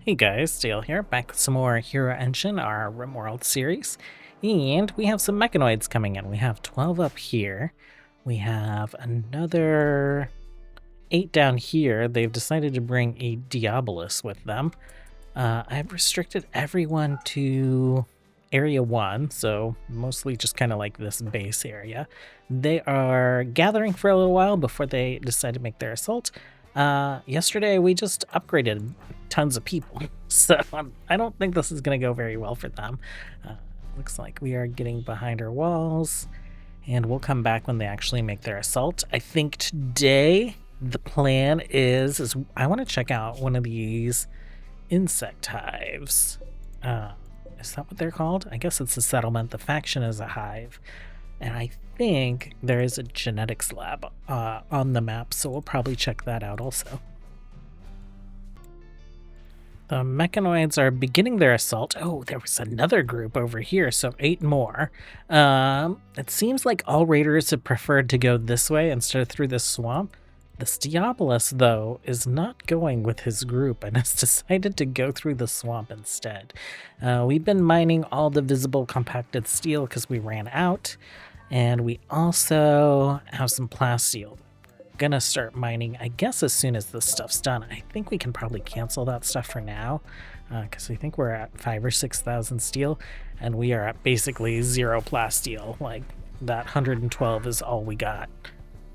Hey guys, Dale here, back with some more Hero Engine, our RimWorld series. And we have some mechanoids coming in. We have 12 up here. We have another 8 down here. They've decided to bring a Diabolus with them. I've restricted everyone to Area 1, so mostly just kind of like this base area. They are gathering for a little while before they decide to make their assault. Yesterday we just upgraded tons of people, so I don't think this is going to go very well for them. Looks like we are getting behind our walls, and we'll come back when they actually make their assault. I think today the plan is I want to check out one of these insect hives. Is that what they're called? I guess it's a settlement. The faction is a hive. And I think there is a genetics lab on the map, so we'll probably check that out also. The mechanoids are beginning their assault. Oh, there was another group over here, so 8 more. It seems like all raiders have preferred to go this way instead of through this swamp. This Diabolus, though, is not going with his group and has decided to go through the swamp instead. We've been mining all the visible compacted steel because we ran out, and we also have some plasteel. We're gonna start mining, I guess, as soon as this stuff's done. I think we can probably cancel that stuff for now, because I think we're at 5,000 or 6,000 steel, and we are at basically 0 plasteel. Like, that 112 is all we got.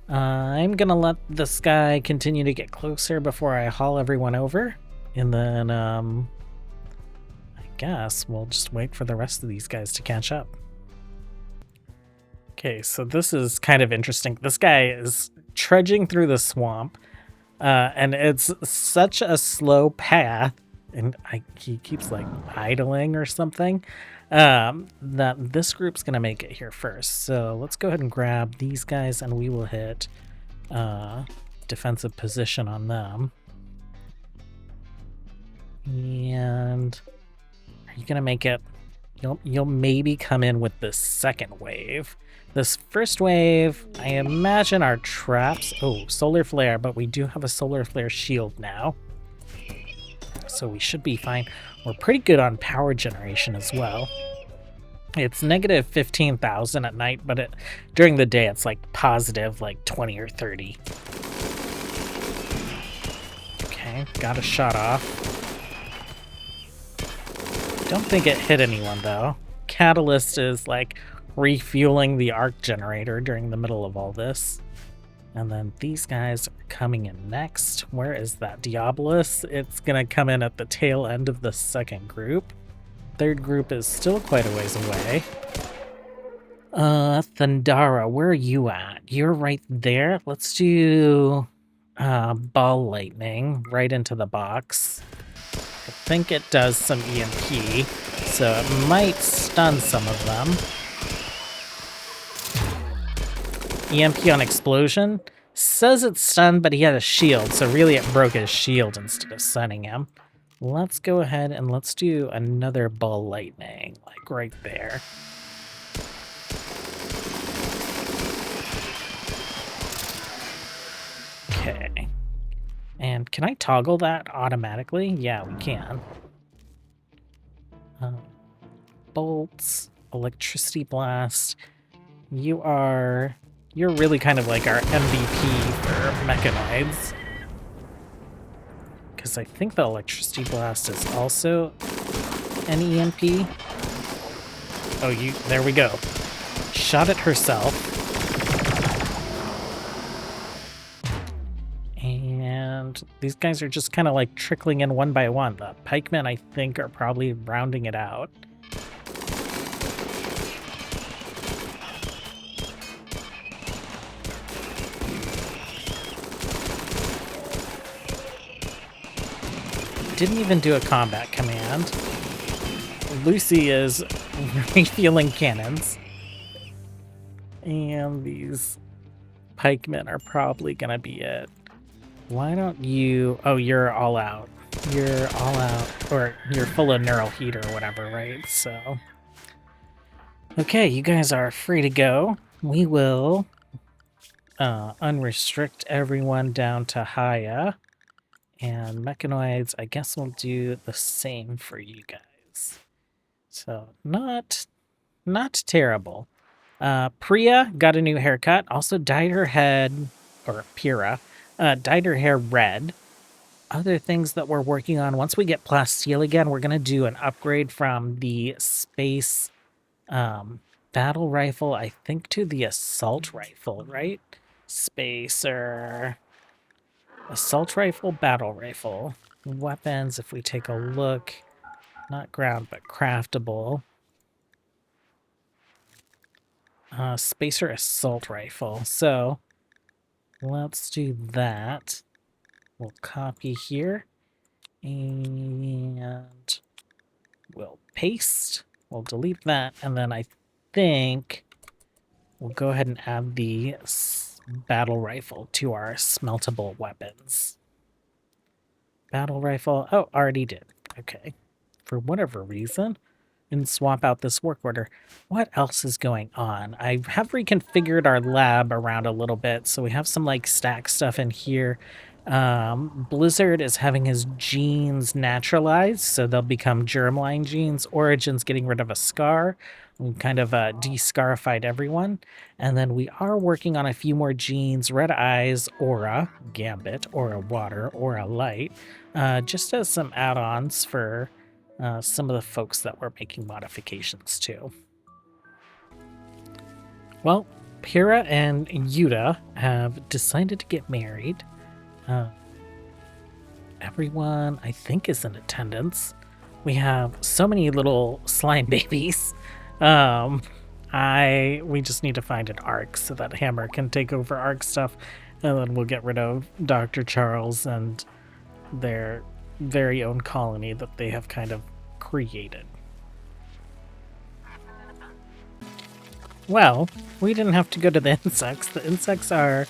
I'm gonna let this guy continue to get closer before I haul everyone over, and then I guess we'll just wait for the rest of these guys to catch up. Okay, so this is kind of interesting. This guy is trudging through the swamp, and it's such a slow path, and he keeps like idling or something, that this group's gonna make it here first. So let's go ahead and grab these guys, and we will hit defensive position on them. And are you gonna make it? You'll maybe come in with this second wave. This first wave, I imagine, are traps. Oh, solar flare, but we do have a solar flare shield now, so we should be fine. We're pretty good on power generation as well. It's negative 15,000 at night, but during the day it's like positive like 20 or 30. Okay, got a shot off. Don't think it hit anyone though. Catalyst is like refueling the arc generator during the middle of all this. And then these guys are coming in next. Where is that Diabolus? It's gonna come in at the tail end of the second group. Third group is still quite a ways away. Thundara, where are you at? You're right there. Let's do ball lightning right into the box. I think it does some EMP, so it might stun some of them. EMP on explosion. Says it's stunned, but he had a shield, so really it broke his shield instead of stunning him. Let's go ahead and let's do another ball lightning, like right there. Okay. And can I toggle that automatically? Yeah, we can. Bolts, electricity blast. You're really kind of like our MVP for mechanoids. Because I think the electricity blast is also an EMP. Oh, there we go. Shot it herself. And these guys are just kind of like trickling in one by one. The pikemen, I think, are probably rounding it out. Didn't even do a combat command. Lucy is refueling cannons. And these pikemen are probably gonna be it. Why don't you... Oh, you're all out. You're all out. Or you're full of neural heat or whatever, right? So... Okay, you guys are free to go. We will unrestrict everyone down to Haya. And mechanoids, I guess we'll do the same for you guys. So not terrible. Priya got a new haircut, also dyed her head, or Pira, dyed her hair red. Other things that we're working on, once we get plasteel again, we're going to do an upgrade from the space battle rifle, I think, to the assault rifle, right? Spacer, assault rifle, battle rifle. Weapons, if we take a look, not ground, but craftable. Spacer assault rifle. So let's do that. We'll copy here and we'll paste. We'll delete that. And then I think we'll go ahead and add the battle rifle to our smeltable weapons. Battle rifle. Oh, already did. Okay. For whatever reason, and swap out this work order. What else is going on? I have reconfigured our lab around a little bit, so we have some like stack stuff in here. Blizzard is having his genes naturalized, so they'll become germline genes. Origin's getting rid of a scar. We kind of de-scarified everyone. And then we are working on a few more genes. Red Eyes, Aura, Gambit, Aura Water, Aura Light, just as some add-ons for some of the folks that we're making modifications to. Well, Pyrrha and Yuta have decided to get married. Everyone, I think, is in attendance. We have so many little slime babies. We just need to find an Ark so that Hammer can take over Ark stuff, and then we'll get rid of Dr. Charles and their very own colony that they have kind of created. Well, we didn't have to go to the insects. The insects are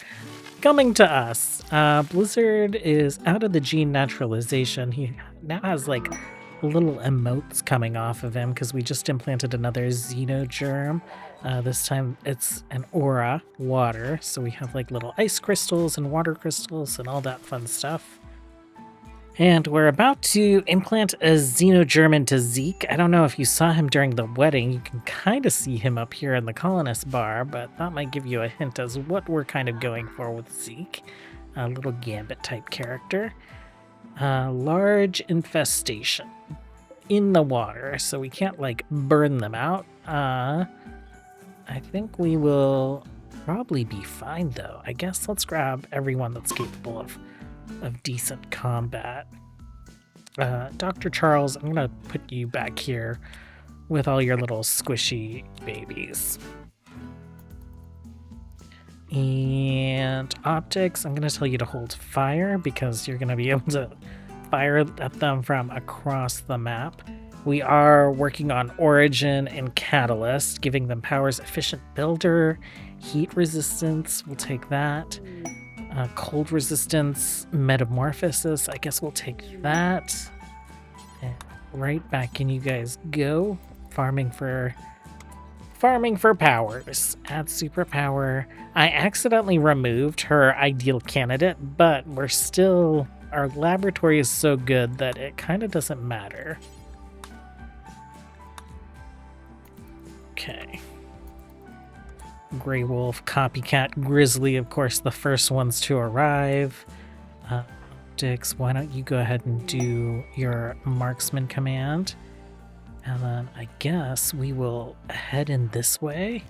coming to us. Blizzard is out of the gene naturalization. He now has like little emotes coming off of him because we just implanted another xenogerm. This time it's an aura water, so we have like little ice crystals and water crystals and all that fun stuff. And we're about to implant a xenogerm into Zeke. I don't know if you saw him during the wedding. You can kind of see him up here in the colonist bar, but that might give you a hint as what we're kind of going for with Zeke. A little Gambit type character. Large infestation in the water, so we can't like burn them out. I think we will probably be fine though. I guess let's grab everyone that's capable of decent combat. Dr. Charles, I'm gonna put you back here with all your little squishy babies. And optics, I'm gonna tell you to hold fire because you're gonna be able to fire at them from across the map. We are working on Origin and Catalyst, giving them powers efficient builder, heat resistance, we'll take that. Cold resistance, metamorphosis, I guess we'll take that. And right back in you guys go. Farming for powers. Add superpower. I accidentally removed her ideal candidate, but we're still, our laboratory is so good that it kind of doesn't matter. Okay. Grey Wolf, Copycat, Grizzly, of course, the first ones to arrive. Dix, why don't you go ahead and do your marksman command? And then I guess we will head in this way.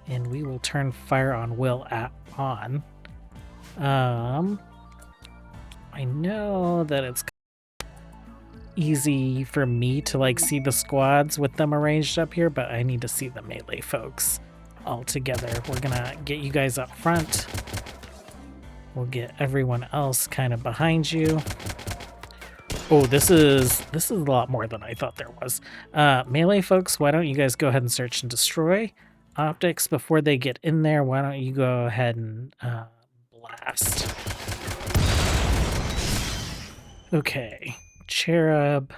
And we will turn fire on Will on. I know that it's easy for me to like see the squads with them arranged up here, but I need to see the melee folks all together. We're gonna get you guys up front. We'll get everyone else kind of behind you. Oh, this is a lot more than I thought there was. Melee folks, why don't you guys go ahead and search and destroy? Optics, before they get in there, why don't you go ahead and blast? Okay, Cherub.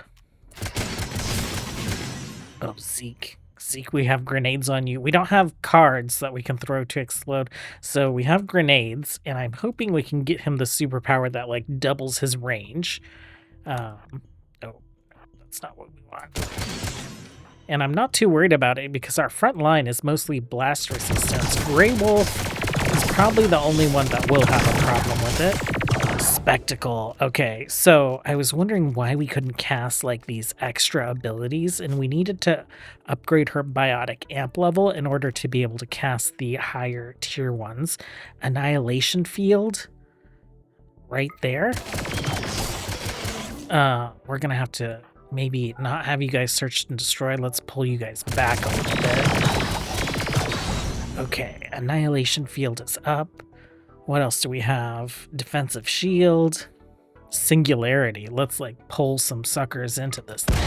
Oh, Zeke. Zeke, we have grenades on you. We don't have cards that we can throw to explode, so we have grenades, and I'm hoping we can get him the superpower that, like, doubles his range. Oh, that's not what we want. And I'm not too worried about it because our front line is mostly blast resistance. Grey Wolf is probably the only one that will have a problem with it. Spectacle. Okay, so I was wondering why we couldn't cast like these extra abilities, and we needed to upgrade her biotic amp level in order to be able to cast the higher tier ones. Annihilation Field right there. We're gonna have to maybe not have you guys search and destroy. Let's pull you guys back a little bit. Okay, Annihilation Field is up. What else do we have? Defensive Shield. Singularity. Let's like pull some suckers into this thing.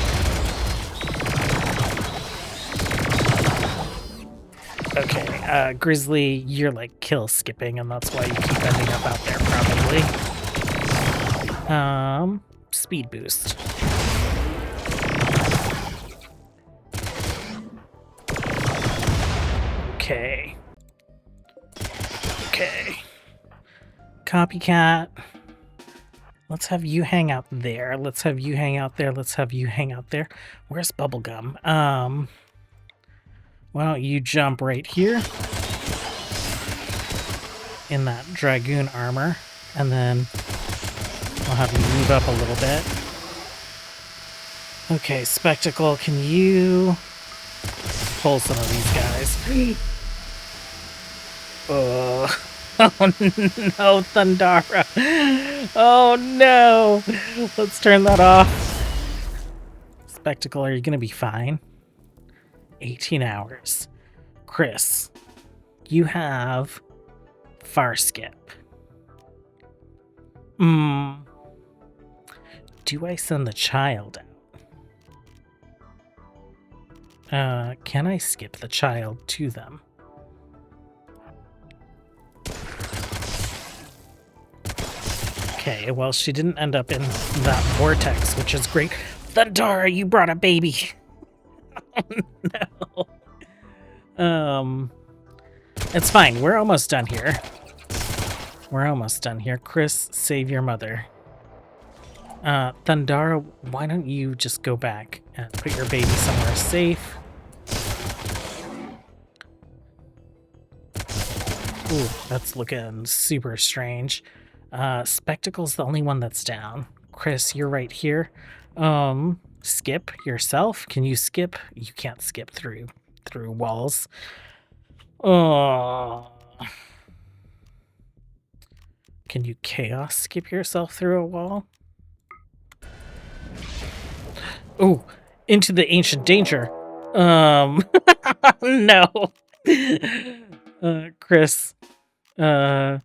Okay, Grizzly, you're like kill skipping, and that's why you keep ending up out there probably. Speed boost. Okay. Okay. Copycat. Let's have you hang out there. Let's have you hang out there. Let's have you hang out there. Where's Bubblegum? Why don't you jump right here in that Dragoon armor, and then I'll have you move up a little bit. Okay, Spectacle, can you pull some of these guys? Oh no, Thundara. Oh no. Let's turn that off. Spectacle, are you gonna be fine? 18 hours. Chris, you have Far Skip. Do I send the child out? Can I skip the child to them? Okay, well, she didn't end up in that vortex, which is great. Thundara, you brought a baby. Oh, no. It's fine. We're almost done here. We're almost done here. Chris, save your mother. Thundara, why don't you just go back and put your baby somewhere safe? Ooh, that's looking super strange. Spectacle's the only one that's down. Chris, you're right here. Skip yourself. Can you skip? You can't skip through walls. Oh. Can you chaos skip yourself through a wall? Oh, into the ancient danger. No. Chris, can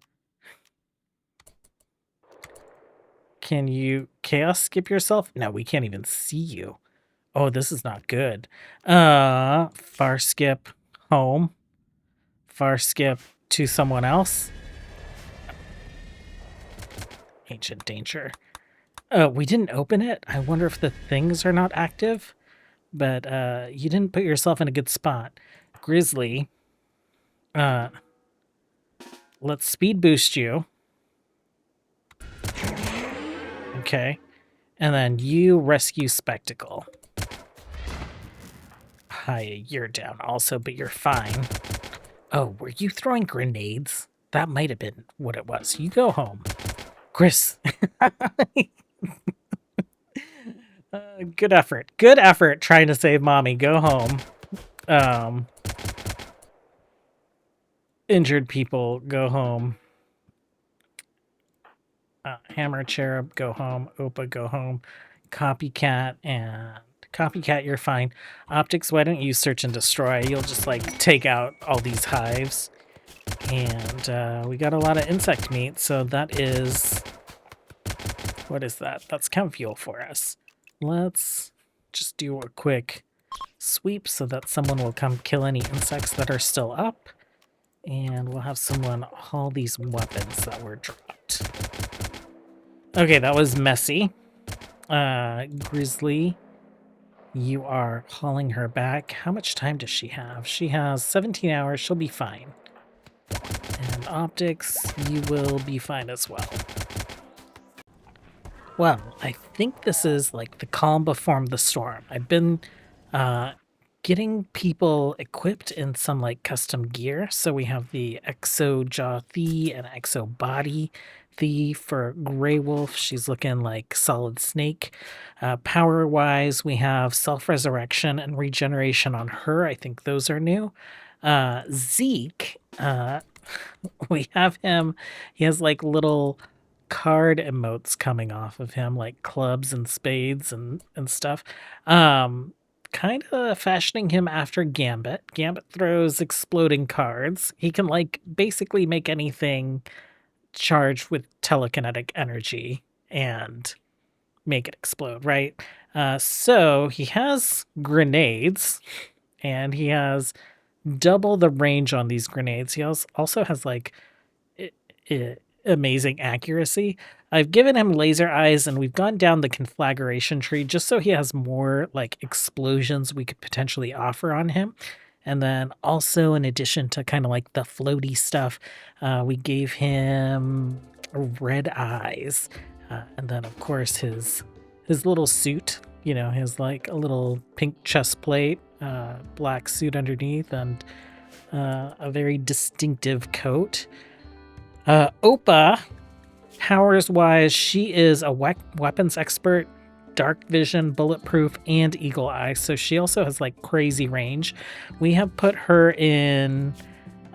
you chaos skip yourself? No, we can't even see you. Oh, this is not good. Far skip home. Far skip to someone else. Ancient danger. We didn't open it. I wonder if the things are not active. But you didn't put yourself in a good spot. Grizzly, let's speed boost you. Okay. And then you rescue Spectacle. Hi, you're down also, but you're fine. Oh, were you throwing grenades? That might have been what it was. You go home. Chris. Good effort. Good effort trying to save mommy. Go home. Injured people, go home. Hammer Cherub, go home. Opa, go home. Copycat and Copycat, you're fine. Optics, why don't you search and destroy? You'll just like take out all these hives. And we got a lot of insect meat, so that is... What is that? That's chem fuel for us. Let's just do a quick sweep so that someone will come kill any insects that are still up. And we'll have someone haul these weapons that were dropped. Okay, that was messy. Grizzly, You are hauling her back. How much time does she have? She has 17 hours. She'll be fine. And optics, you will be fine as well. Well, I think this is like the calm before the storm. I've been getting people equipped in some like custom gear. So we have the Exo Jaw Thie and Exo Body Thie for Grey Wolf. She's looking like Solid Snake. Power wise, we have Self Resurrection and Regeneration on her. I think those are new. Zeke, we have him. He has like little card emotes coming off of him, like clubs and spades and stuff. Kind of fashioning him after Gambit. Gambit throws exploding cards. He can like basically make anything charged with telekinetic energy and make it explode, right? So he has grenades, and he has double the range on these grenades. He also has like amazing accuracy. I've given him laser eyes, and we've gone down the conflagration tree just so he has more like explosions we could potentially offer on him. And then also, in addition to kind of like the floaty stuff, we gave him red eyes, and then of course his little suit. You know, his like a little pink chest plate, black suit underneath, and a very distinctive coat. Opa, powers wise, she is a weapons expert, dark vision, bulletproof, and eagle eye. So she also has like crazy range. We have put her in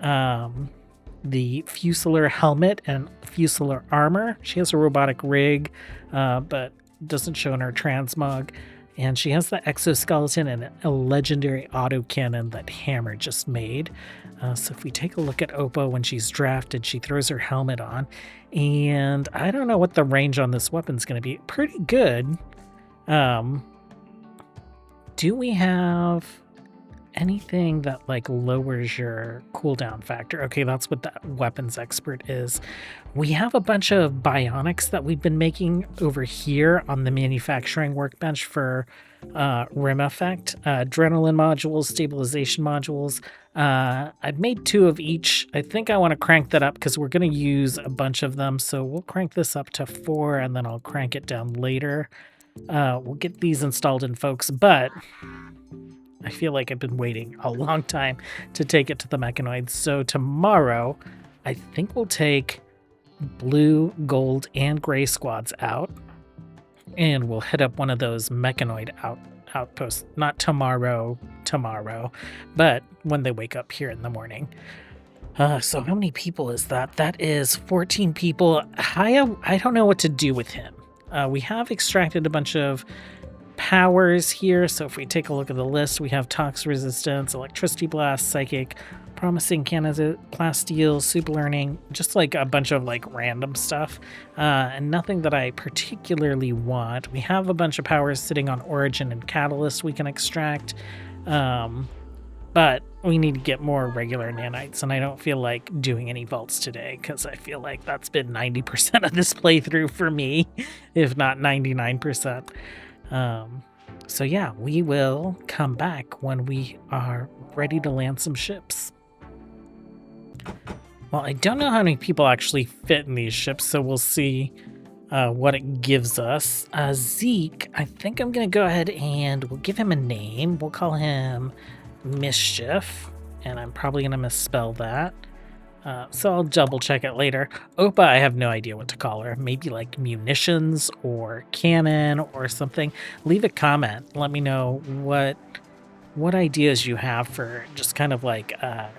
the Fusilier helmet and Fusilier armor. She has a robotic rig, but doesn't show in her transmog. And she has the exoskeleton and a legendary autocannon that Hammer just made. So if we take a look at Oppo when she's drafted, she throws her helmet on. And I don't know what the range on this weapon's going to be. Pretty good. Do we have anything that like lowers your cooldown factor? Okay, that's what that weapons expert is. We have a bunch of bionics that we've been making over here on the manufacturing workbench for Rim Effect. Adrenaline modules, stabilization modules. I've made 2 of each. I think I want to crank that up because we're going to use a bunch of them. So we'll crank this up to 4, and then I'll crank it down later. We'll get these installed in folks, but I feel like I've been waiting a long time to take it to the mechanoids. So tomorrow, I think we'll take blue, gold, and gray squads out, and we'll hit up one of those mechanoid outposts. Not tomorrow, but when they wake up here in the morning. So how many people is that? That is 14 people. I don't know what to do with him. We have extracted a bunch of powers here. So if we take a look at the list, we have Tox Resistance, Electricity Blast, Psychic, Promising Candidate, Plasteel, Super Learning, just like a bunch of like random stuff, and nothing that I particularly want. We have a bunch of powers sitting on Origin and Catalyst we can extract, but we need to get more regular nanites, and I don't feel like doing any vaults today because I feel like that's been 90% of this playthrough for me, if not 99%. So yeah, we will come back when we are ready to land some ships. Well, I don't know how many people actually fit in these ships, so we'll see what it gives us. Zeke, I think I'm going to go ahead and we'll give him a name. We'll call him Mischief, and I'm probably going to misspell that. So I'll double check it later. Opa, I have no idea what to call her. Maybe like munitions or cannon or something. Leave a comment. Let me know what ideas you have for just kind of like a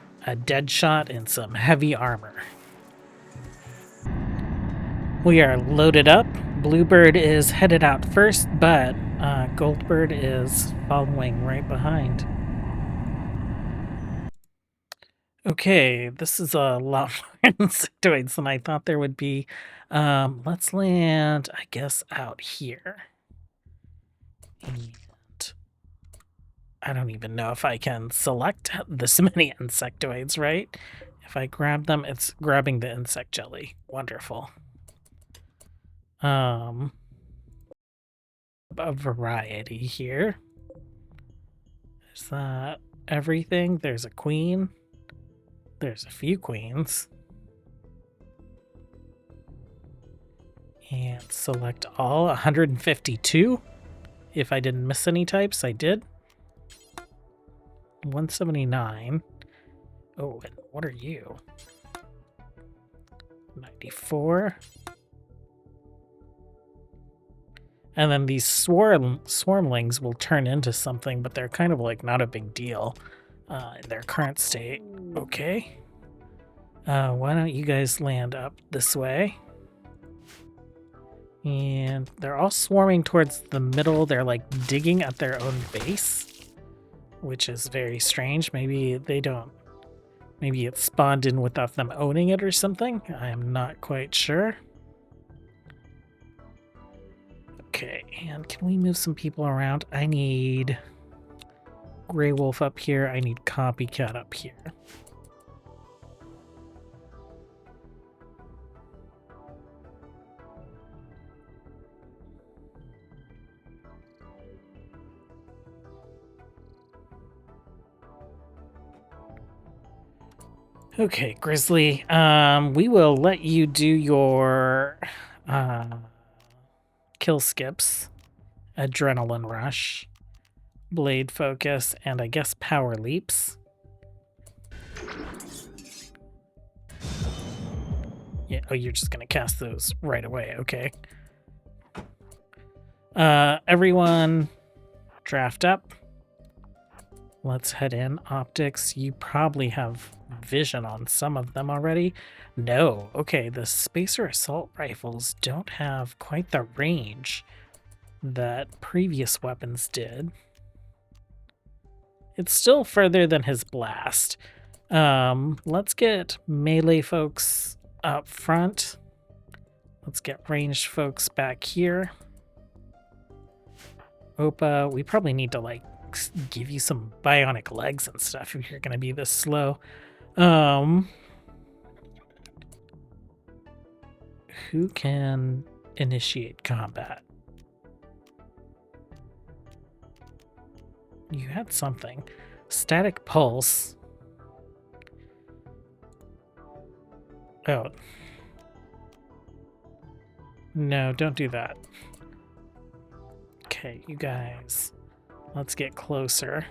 dead shot and some heavy armor. We are loaded up. Bluebird is headed out first, but Goldbird is following right behind. Okay, this is a lot more insectoids than I thought there would be. Let's land, I guess, out here. And I don't even know if I can select this many insectoids, right? If I grab them, it's grabbing the insect jelly. Wonderful. A variety here. Is that everything? There's a queen. There's a few queens. And select all 152. If I didn't miss any types, I did. 179. Oh, and what are you? 94. And then these swarmlings will turn into something, but they're kind of like not a big deal in their current state. Okay. Why don't you guys land up this way? And they're all swarming towards the middle. They're like digging at their own base, which is very strange. Maybe they don't. Maybe it spawned in without them owning it or something. I am not quite sure. Okay, and can we move some people around? I need Grey Wolf up here. I need Copycat up here. Okay, Grizzly, we will let you do your kill skips, adrenaline rush, blade focus, and I guess power leaps. Yeah, oh, you're just gonna cast those right away, okay. Everyone draft up. Let's head in. Optics, you probably have vision on some of them already. No, okay, the Spacer Assault Rifles don't have quite the range that previous weapons did. It's still further than his blast. Let's get melee folks up front. Let's get ranged folks back here. Opa, we probably need to like give you some bionic legs and stuff if you're gonna be this slow. Who can initiate combat? You had something. Static pulse. Oh. No, don't do that. Okay, you guys. Let's get closer.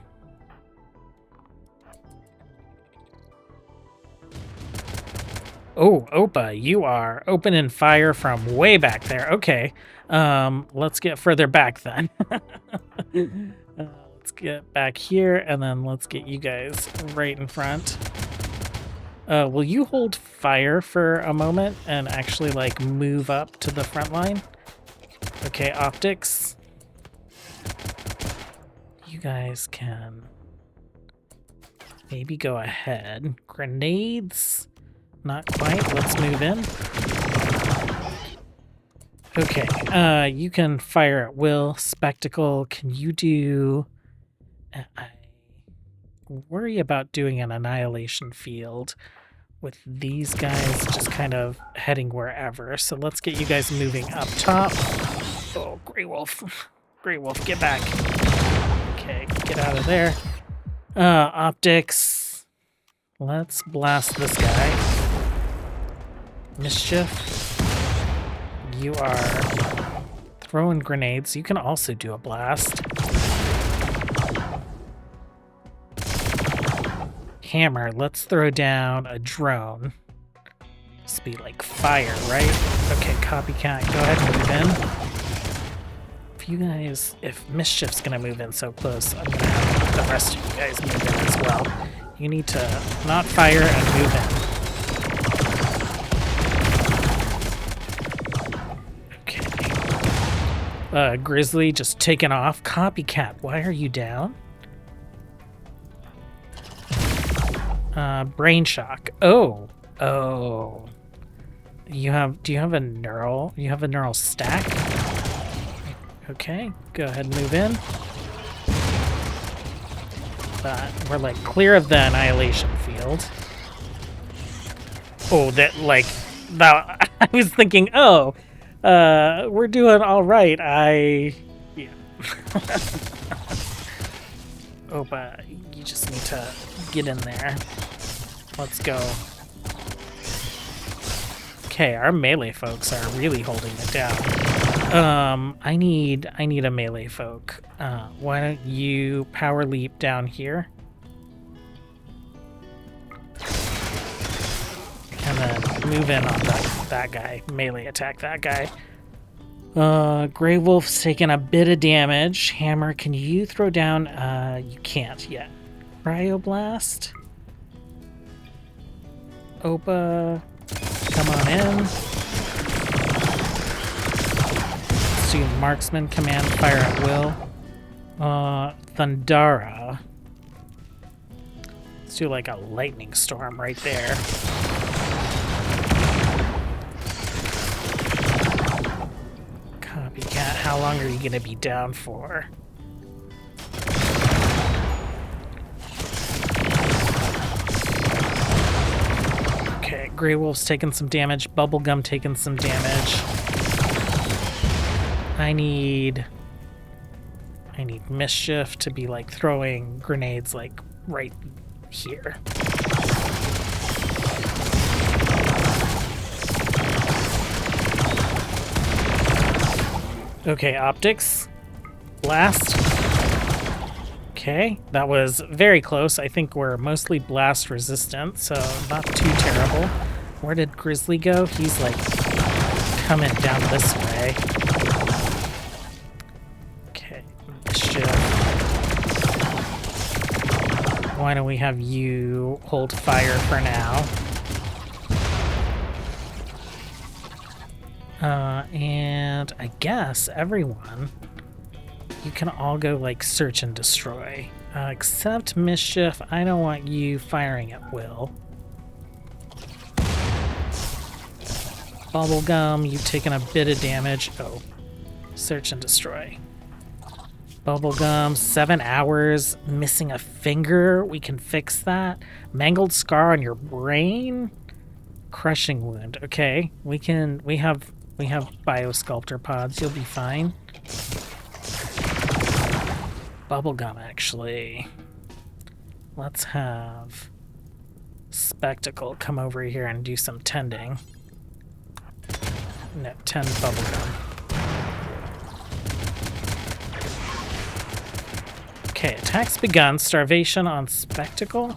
Oh, Opa, you are opening fire from way back there. Okay, let's get further back then. Let's get back here, and then let's get you guys right in front. Will you hold fire for a moment and actually, like, move up to the front line? Okay, optics. You guys can maybe go ahead. Grenades? Not quite. Let's move in. Okay, you can fire at will. Spectacle, can you do... I worry about doing an annihilation field with these guys just kind of heading wherever. So let's get you guys moving up top. Oh, Grey Wolf. Grey Wolf, get back. Okay, get out of there. Optics. Let's blast this guy. Mischief. You are throwing grenades. You can also do a blast. Hammer, let's throw down a drone. This be like fire, right? Okay, Copycat, go ahead and move in. If you guys, if Mischief's gonna move in so close, I'm gonna have the rest of you guys move in as well. You need to not fire and move in. Okay. Grizzly just taking off. Copycat, why are you down? Brain shock. Oh. Do you have a neural? You have a neural stack? Okay, go ahead and move in. But we're like clear of the annihilation field. Oh, that like that I was thinking, we're doing all right. Yeah. Opa, you just need to get in there. Let's go. Okay, our melee folks are really holding it down. I need a melee folk. Why don't you power leap down here? And then move in on that guy. Melee attack that guy. Grey Wolf's taking a bit of damage. Hammer, can you throw down? You can't yet. Cryoblast. Opa, come on in. Let's do Marksman command, fire at will. Thundara. Let's do like a lightning storm right there. Copycat, how long are you gonna be down for? Okay, Grey Wolf's taking some damage. Bubblegum taking some damage. I need Mischief to be like throwing grenades like right here. Okay, optics. Blast. Okay, that was very close. I think we're mostly blast resistant, so not too terrible. Where did Grizzly go? He's like coming down this way. Okay, Mischief. Why don't we have you hold fire for now? And I guess everyone, you can all go like search and destroy. Except Mischief, I don't want you firing at will. Bubblegum, you've taken a bit of damage. Oh, search and destroy. Bubblegum, 7 hours, missing a finger. We can fix that. Mangled scar on your brain. Crushing wound. Okay, we have biosculptor pods. You'll be fine. Bubblegum, actually. Let's have Spectacle come over here and do some tending. No, tend Bubblegum. Okay, attacks begun. Starvation on Spectacle.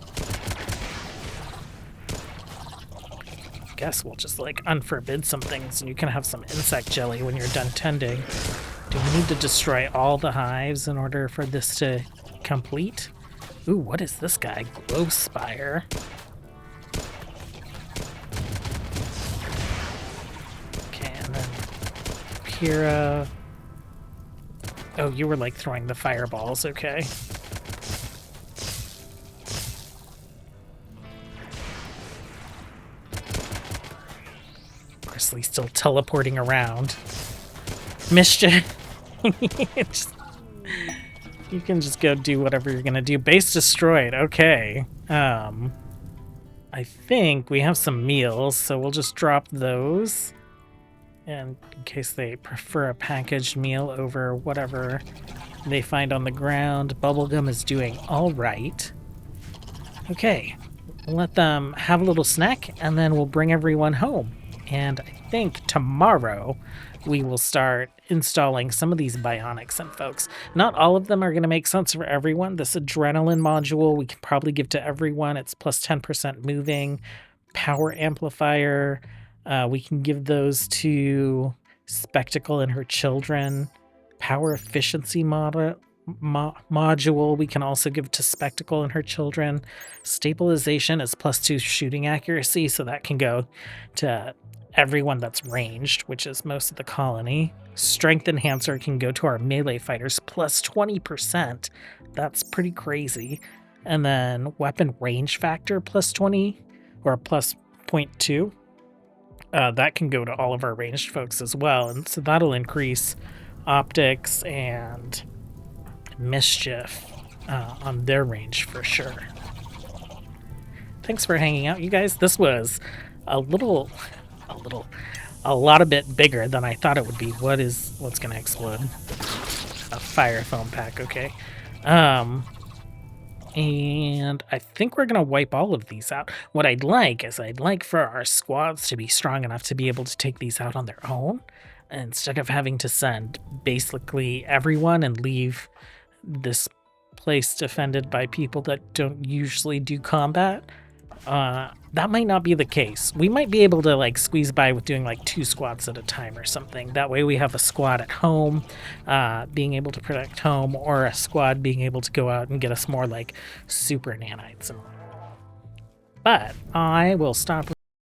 Guess we'll just like unforbid some things and you can have some insect jelly when you're done tending. Do we need to destroy all the hives in order for this to complete? Ooh, what is this guy? Glow Spire. Okay, and then Pyrrha. Oh, you were like throwing the fireballs, okay. Grizzly still teleporting around. Mischief. You can just go do whatever you're gonna do. Base destroyed. Okay. I think we have some meals, so we'll just drop those. And in case they prefer a packaged meal over whatever they find on the ground. Bubblegum is doing all right. Okay. We'll let them have a little snack, and then we'll bring everyone home. And I think tomorrow we will start installing some of these bionics in folks. Not all of them are going to make sense for everyone. This adrenaline module we can probably give to everyone. It's plus 10% moving. Power amplifier. We can give those to Spectacle and her children. Power efficiency module we can also give to Spectacle and her children. Stabilization is plus 2 shooting accuracy, so that can go to everyone that's ranged, which is most of the colony. Strength enhancer can go to our melee fighters, plus 20%. That's pretty crazy. And then weapon range factor plus 20 or plus 0.2. That can go to all of our ranged folks as well. And so that'll increase optics and mischief on their range for sure. Thanks for hanging out, you guys. This was a lot a bit bigger than I thought it would be. What's gonna explode? A fire foam pack, okay. And I think we're going to wipe all of these out. What I'd like is I'd like for our squads to be strong enough to be able to take these out on their own instead of having to send basically everyone and leave this place defended by people that don't usually do combat. That might not be the case. We might be able to like squeeze by with doing like 2 squads at a time or something. That way we have a squad at home, being able to protect home, or a squad being able to go out and get us more like super nanites. But I will stop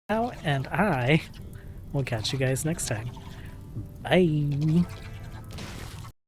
now, and I will catch you guys next time. Bye.